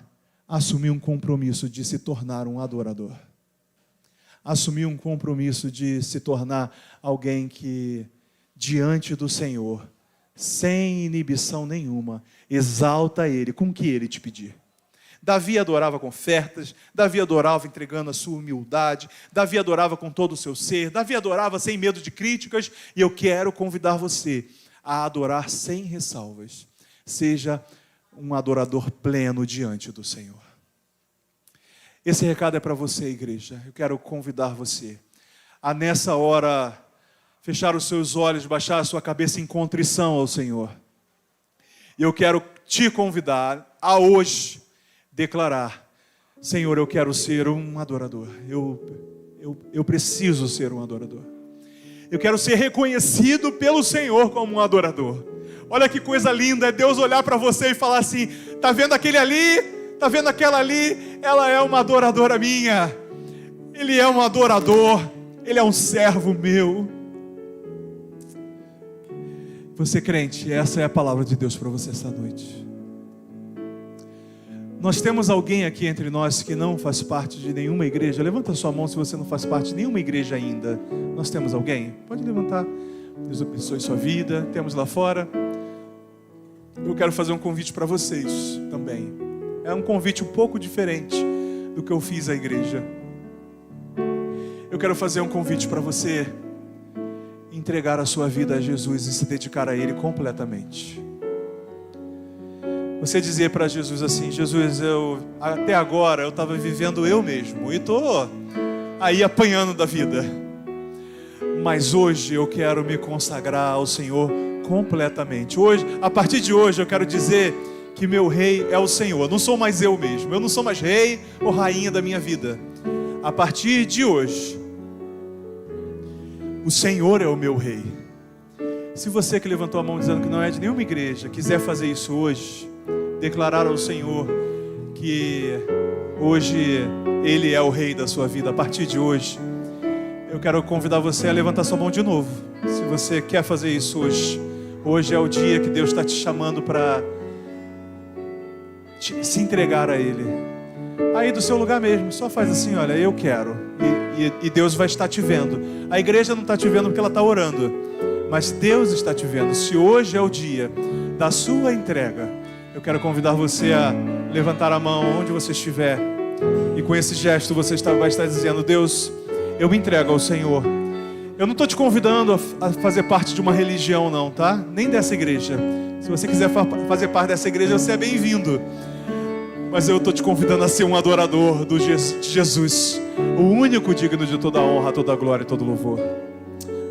assumir um compromisso de se tornar um adorador. Assumir um compromisso de se tornar alguém que, diante do Senhor, sem inibição nenhuma, exalta Ele com o que Ele te pedir. Davi adorava com ofertas, Davi adorava entregando a sua humildade, Davi adorava com todo o seu ser, Davi adorava sem medo de críticas, e eu quero convidar você a adorar sem ressalvas. Seja um adorador pleno diante do Senhor. Esse recado é para você, igreja. Eu quero convidar você a, nessa hora, fechar os seus olhos, baixar a sua cabeça em contrição ao Senhor. E eu quero te convidar a hoje declarar: Senhor, eu quero ser um adorador. Eu preciso ser um adorador. Eu quero ser reconhecido pelo Senhor como um adorador. Olha que coisa linda, é Deus olhar para você e falar assim: está vendo aquele ali? Está vendo aquela ali? Ela é uma adoradora minha. Ele é um adorador. Ele é um servo meu. Você crente, essa é a palavra de Deus para você essa noite. Nós temos alguém aqui entre nós que não faz parte de nenhuma igreja. Levanta sua mão se você não faz parte de nenhuma igreja ainda. Nós temos alguém? Pode levantar. Deus abençoe sua vida. Temos lá fora. Eu quero fazer um convite para vocês também. É um convite um pouco diferente do que eu fiz à igreja. Eu quero fazer um convite para você entregar a sua vida a Jesus e se dedicar a Ele completamente. Você dizer para Jesus assim: Jesus, até agora eu estava vivendo eu mesmo e estou aí apanhando da vida. mas hoje eu quero me consagrar ao Senhor completamente. Hoje, a partir de hoje, eu quero dizer que meu rei é o Senhor. Não sou mais eu mesmo. Eu não sou mais rei ou rainha da minha vida. A partir de hoje, o Senhor é o meu rei. Se você que levantou a mão dizendo que não é de nenhuma igreja, quiser fazer isso hoje, declarar ao Senhor que hoje Ele é o rei da sua vida, a partir de hoje, eu quero convidar você a levantar sua mão de novo. Se você quer fazer isso hoje, hoje é o dia que Deus está te chamando para se entregar a Ele. Aí do seu lugar mesmo, só faz assim, olha, eu quero. E Deus vai estar te vendo. A igreja não está te vendo porque ela está orando, mas Deus está te vendo. Se hoje é o dia da sua entrega, eu quero convidar você a levantar a mão onde você estiver. E com esse gesto você vai estar dizendo: Deus, eu me entrego ao Senhor. Eu não estou te convidando a fazer parte de uma religião não, tá? Nem dessa igreja. Se você quiser fazer parte dessa igreja, você é bem-vindo. Mas eu estou te convidando a ser um adorador de Jesus, o único digno de toda a honra, toda a glória e todo louvor.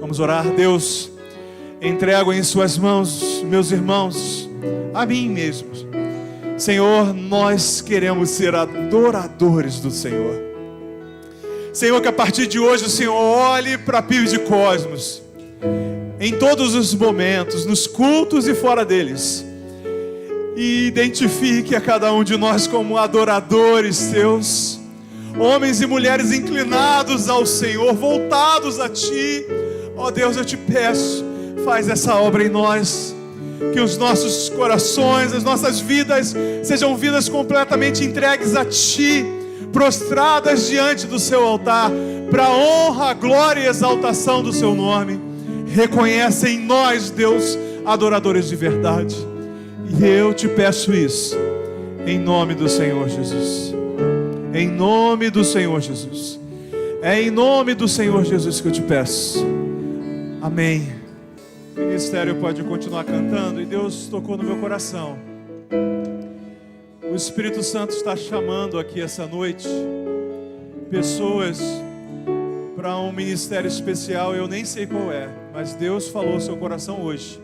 Vamos orar. Deus, entrego em suas mãos, meus irmãos, a mim mesmo. Senhor, nós queremos ser adoradores do Senhor. Senhor, que a partir de hoje o Senhor olhe para a Pio de Cosmos, em todos os momentos, nos cultos e fora deles, e identifique a cada um de nós como adoradores seus, homens e mulheres inclinados ao Senhor, voltados a Ti. Ó Deus, eu te peço, faz essa obra em nós, que os nossos corações, as nossas vidas sejam vidas completamente entregues a Ti, prostradas diante do Seu altar, para a honra, glória e exaltação do Seu nome. Reconhece em nós, Deus, adoradores de verdade. E eu te peço isso, em nome do Senhor Jesus. Em nome do Senhor Jesus. É em nome do Senhor Jesus que eu te peço. Amém. O ministério pode continuar cantando. E Deus tocou no meu coração. O Espírito Santo está chamando aqui essa noite pessoas para um ministério especial. Eu nem sei qual é, mas Deus falou ao seu coração hoje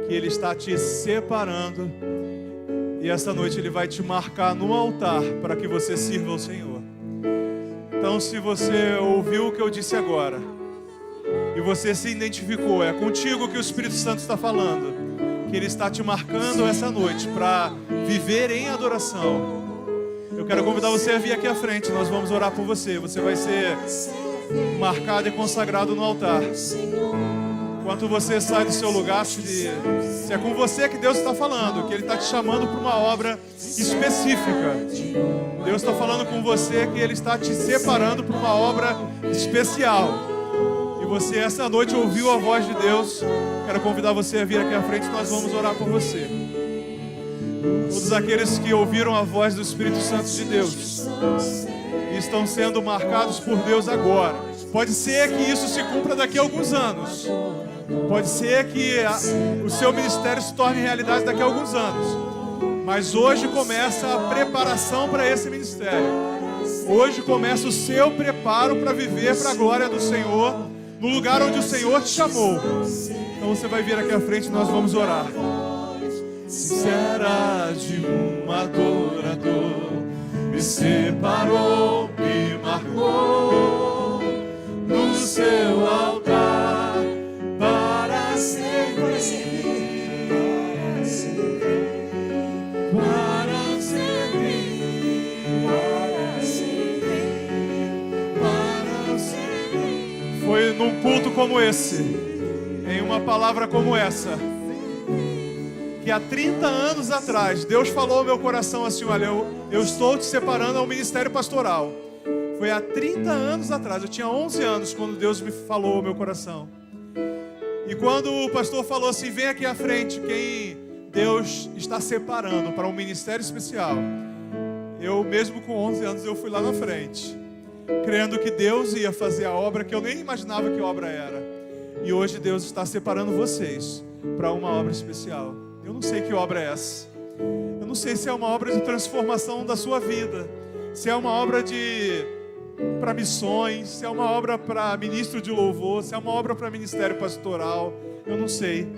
que Ele está te separando, e essa noite Ele vai te marcar no altar para que você sirva ao Senhor. Então, se você ouviu o que eu disse agora e você se identificou, é contigo que o Espírito Santo está falando, que Ele está te marcando essa noite para viver em adoração. Eu quero convidar você a vir aqui à frente. Nós vamos orar por você. Você vai ser marcado e consagrado no altar. Enquanto você sai do seu lugar, se é com você que Deus está falando, que Ele está te chamando para uma obra específica. Deus está falando com você que Ele está te separando para uma obra especial. E você essa noite ouviu a voz de Deus. Quero convidar você a vir aqui à frente. Nós vamos orar por você. Todos aqueles que ouviram a voz do Espírito Santo de Deus e estão sendo marcados por Deus agora. Pode ser que isso se cumpra daqui a alguns anos. Pode ser que o seu ministério se torne realidade daqui a alguns anos. Mas hoje começa a preparação para esse ministério. Hoje começa o seu preparo para viver para a glória do Senhor, no lugar onde o Senhor te chamou. Então você vai vir aqui à frente e nós vamos orar. Sincera de um adorador, me separou, me marcou no seu altar para servir, para servir, para servir, para servir. Foi num culto como esse, em uma palavra como essa, que há 30 anos atrás Deus falou ao meu coração assim: olha, eu estou te separando ao ministério pastoral. Foi há 30 anos atrás, eu tinha 11 anos quando Deus me falou ao meu coração. E quando o pastor falou assim: vem aqui à frente quem Deus está separando para um ministério especial, eu mesmo com 11 anos eu fui lá na frente, crendo que Deus ia fazer a obra que eu nem imaginava que obra era. E hoje Deus está separando vocês para uma obra especial. Eu não sei que obra é essa. Eu não sei se é uma obra de transformação da sua vida, se é uma obra de para missões, se é uma obra para ministro de louvor, se é uma obra para ministério pastoral, eu não sei.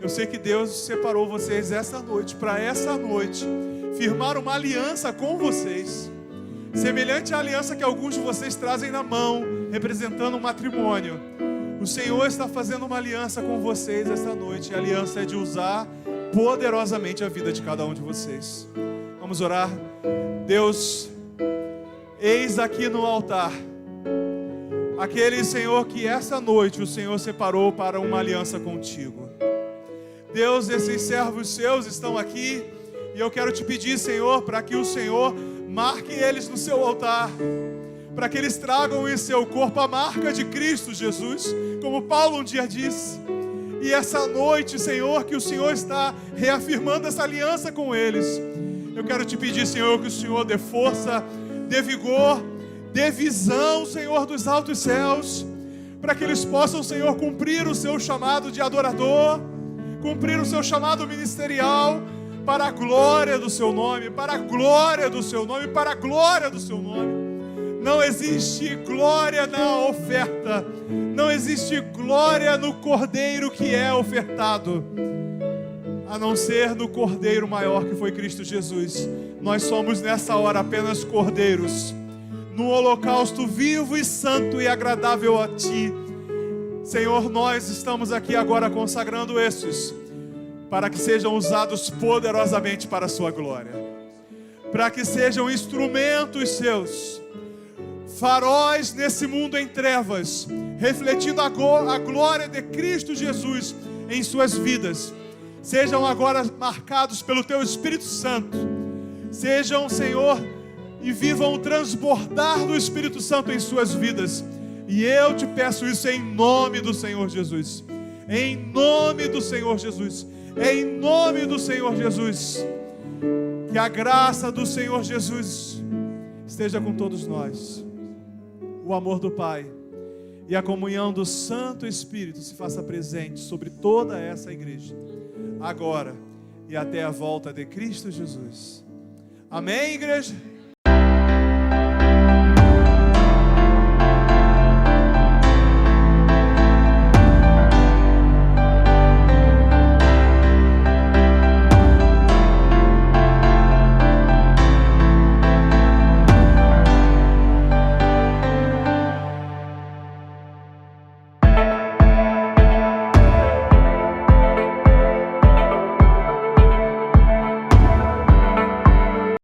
Eu sei que Deus separou vocês essa noite, para essa noite, firmar uma aliança com vocês, semelhante à aliança que alguns de vocês trazem na mão, representando um matrimônio. O Senhor está fazendo uma aliança com vocês essa noite, e a aliança é de usar poderosamente a vida de cada um de vocês. Vamos orar. Deus, eis aqui no altar aquele, Senhor, que essa noite o Senhor separou para uma aliança contigo. Deus, esses servos seus estão aqui, e eu quero te pedir, Senhor, para que o Senhor marque eles no seu altar, para que eles tragam em seu corpo a marca de Cristo Jesus, como Paulo um dia disse. E essa noite, Senhor, que o Senhor está reafirmando essa aliança com eles, eu quero te pedir, Senhor, que o Senhor dê força, dê vigor, dê visão, Senhor, dos altos céus, para que eles possam, Senhor, cumprir o seu chamado de adorador, cumprir o seu chamado ministerial, para a glória do seu nome, para a glória do seu nome, para a glória do seu nome. Não existe glória na oferta, não existe glória no cordeiro que é ofertado, a não ser no cordeiro maior que foi Cristo Jesus. Nós somos nessa hora apenas cordeiros, no holocausto vivo e santo e agradável a Ti. Senhor, nós estamos aqui agora consagrando esses, para que sejam usados poderosamente para a Sua glória, para que sejam instrumentos Seus, faróis nesse mundo em trevas, refletindo a glória de Cristo Jesus em suas vidas. Sejam agora marcados pelo Teu Espírito Santo, sejam, Senhor, e vivam o transbordar do Espírito Santo em suas vidas. E eu te peço isso em nome do Senhor Jesus, em nome do Senhor Jesus, em nome do Senhor Jesus. Que a graça do Senhor Jesus esteja com todos nós, o amor do Pai e a comunhão do Santo Espírito se faça presente sobre toda essa igreja, agora e até a volta de Cristo Jesus. Amém, igreja?